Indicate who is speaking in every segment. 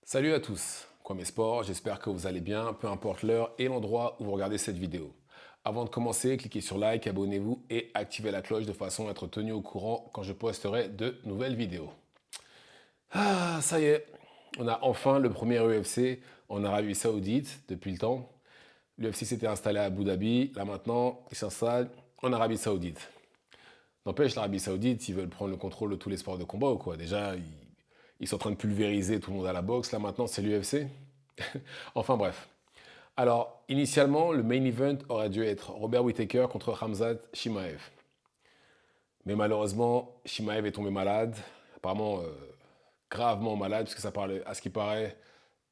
Speaker 1: Salut à tous, Kwame Sport, j'espère que vous allez bien, peu importe l'heure et l'endroit où vous regardez cette vidéo. Avant de commencer, cliquez sur like, abonnez-vous et activez la cloche de façon à être tenu au courant quand je posterai de nouvelles vidéos. Ah, ça y est, on a enfin le premier UFC en Arabie Saoudite depuis le temps. L'UFC s'était installé à Abu Dhabi, là maintenant, il s'installe en Arabie Saoudite. N'empêche, l'Arabie Saoudite, ils veulent prendre le contrôle de tous les sports de combat ou quoi. Déjà, ils sont en train de pulvériser tout le monde à la boxe. Là maintenant, c'est l'UFC. Enfin bref. Alors, initialement, le main event aurait dû être Robert Whittaker contre Khamzat Chimaev. Mais malheureusement, Chimaev est tombé malade. Apparemment, gravement malade, puisque ça parlait, à ce qui paraît,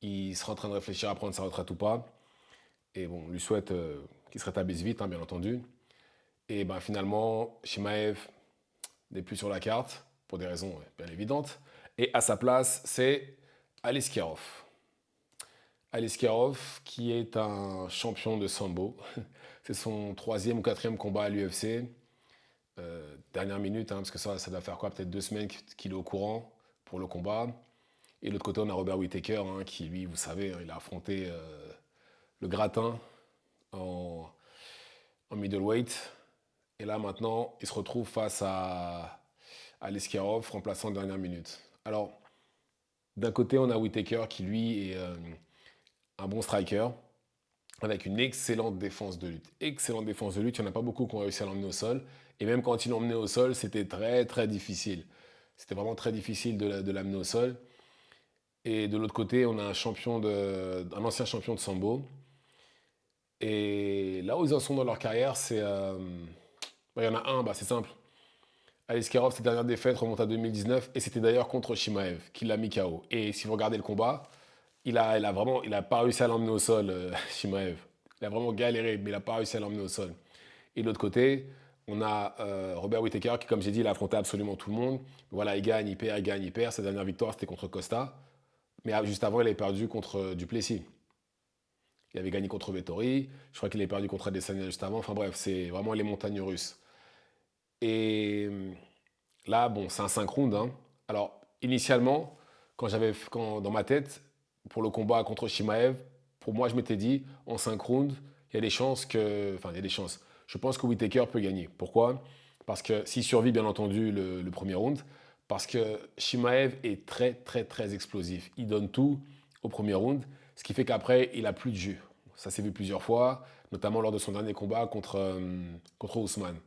Speaker 1: il serait en train de réfléchir à prendre sa retraite ou pas. Et bon, on lui souhaite qu'il se rétablisse vite, hein, bien entendu. Et ben finalement, Chimaev n'est plus sur la carte, pour des raisons bien évidentes. Et à sa place, c'est Aliskerov. Aliskerov, qui est un champion de sambo. C'est son troisième ou quatrième combat à l'UFC. Dernière minute, hein, parce que ça doit faire quoi? Peut-être 2 semaines qu'il est au courant pour le combat. Et de l'autre côté, on a Robert Whittaker, hein, qui lui, vous savez, hein, il a affronté le gratin en, en middleweight. Et là, maintenant, il se retrouve face à Aliskerov, remplaçant de dernière minute. Alors, d'un côté, on a Whittaker qui, lui, est un bon striker, avec une excellente défense de lutte. Excellente défense de lutte, il n'y en a pas beaucoup qui ont réussi à l'emmener au sol. Et même quand ils l'ont emmené au sol, c'était très très difficile. C'était vraiment très difficile de l'amener au sol. Et de l'autre côté, on a un ancien champion de sambo. Et là où ils en sont dans leur carrière, c'est... il y en a un, c'est simple. Aliskerov, ses dernières défaites remontent à 2019 et c'était d'ailleurs contre Chimaev qui l'a mis KO. Et si vous regardez le combat, il a pas réussi à l'emmener au sol, Chimaev. Il a vraiment galéré, mais il n'a pas réussi à l'emmener au sol. Et de l'autre côté, on a Robert Whittaker qui, comme j'ai dit, il a affronté absolument tout le monde. Voilà, il gagne, il perd, il gagne, il perd. Sa dernière victoire, c'était contre Costa. Mais juste avant, il avait perdu contre Duplessis. Il avait gagné contre Vettori. Je crois qu'il avait perdu contre Adesanya juste avant. Enfin bref, c'est vraiment les montagnes russes. Et là, bon, c'est un 5 rounds, hein. Alors, initialement, dans ma tête, pour le combat contre Shimaev, pour moi, je m'étais dit, en 5 rounds, il y a des chances que. Enfin, il y a des chances. Je pense que Whittaker peut gagner. Pourquoi? Parce que s'il survit, bien entendu, le premier round, parce que Shimaev est très, très, très explosif. Il donne tout au premier round, ce qui fait qu'après, il a plus de jus. Ça s'est vu plusieurs fois, notamment lors de son dernier combat contre Ousmane.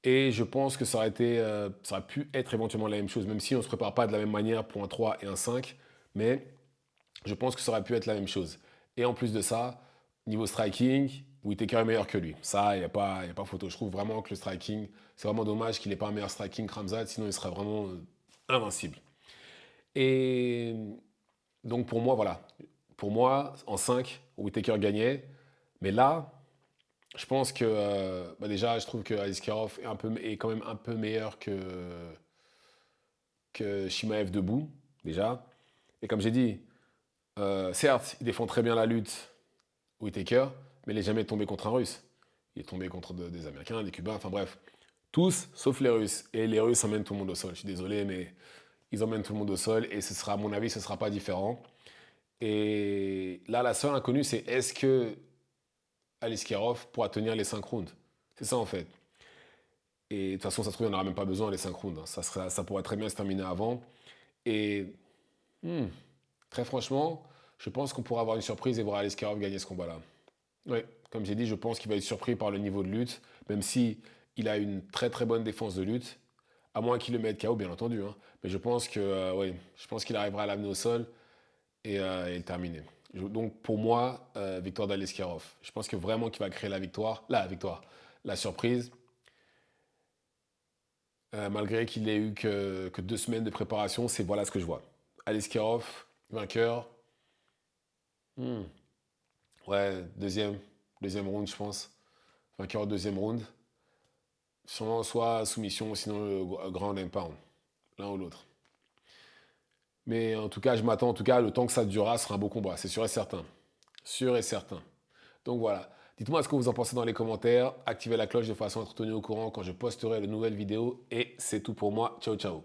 Speaker 1: Et je pense que ça aurait pu être éventuellement la même chose, même si on ne se prépare pas de la même manière pour un 3 et un 5. Mais je pense que ça aurait pu être la même chose. Et en plus de ça, niveau striking, Whittaker est meilleur que lui. Ça, y a pas photo. Je trouve vraiment que le striking, c'est vraiment dommage qu'il n'ait pas un meilleur striking que Khamzat, sinon il serait vraiment invincible. Et donc pour moi, voilà. Pour moi, en 5, Whittaker gagnait. Mais là, je pense que déjà, je trouve que Aliskerov est quand même un peu meilleur que Shimaev debout, déjà. Et comme j'ai dit, certes, il défend très bien la lutte, Whittaker, mais il n'est jamais tombé contre un Russe. Il est tombé contre des Américains, des Cubains, enfin bref. Tous, sauf les Russes. Et les Russes emmènent tout le monde au sol. Je suis désolé, mais ils emmènent tout le monde au sol. Et ce sera, à mon avis, ce ne sera pas différent. Et là, la seule inconnue, c'est est-ce que Aliskerov pourra tenir les 5 rounds? C'est ça, en fait. Et de toute façon, ça se trouve, il n'y en aura même pas besoin, les 5 rounds, hein. Ça pourrait très bien se terminer avant. Et hmm, très franchement, je pense qu'on pourra avoir une surprise et voir Aliskerov gagner ce combat-là. Oui, comme j'ai dit, je pense qu'il va être surpris par le niveau de lutte, même si il a une très très bonne défense de lutte, à moins qu'il le mette KO, bien entendu, hein. Mais je pense que, ouais, je pense qu'il arrivera à l'amener au sol et le terminer. Donc pour moi, victoire d'Aliskerov. Je pense que vraiment qu'il va créer la surprise. Malgré qu'il n'ait eu que 2 semaines de préparation, c'est voilà ce que je vois. Aliskerov, vainqueur. Hmm, ouais, deuxième round, je pense. Vainqueur au deuxième round. Sûrement soit soumission, sinon le ground and pound. L'un ou l'autre. Mais en tout cas, je m'attends, en tout cas, le temps que ça durera, ce sera un beau combat, c'est sûr et certain. Sûr et certain. Donc voilà. Dites-moi ce que vous en pensez dans les commentaires. Activez la cloche de façon à être tenu au courant quand je posterai de nouvelles vidéos. Et c'est tout pour moi. Ciao, ciao.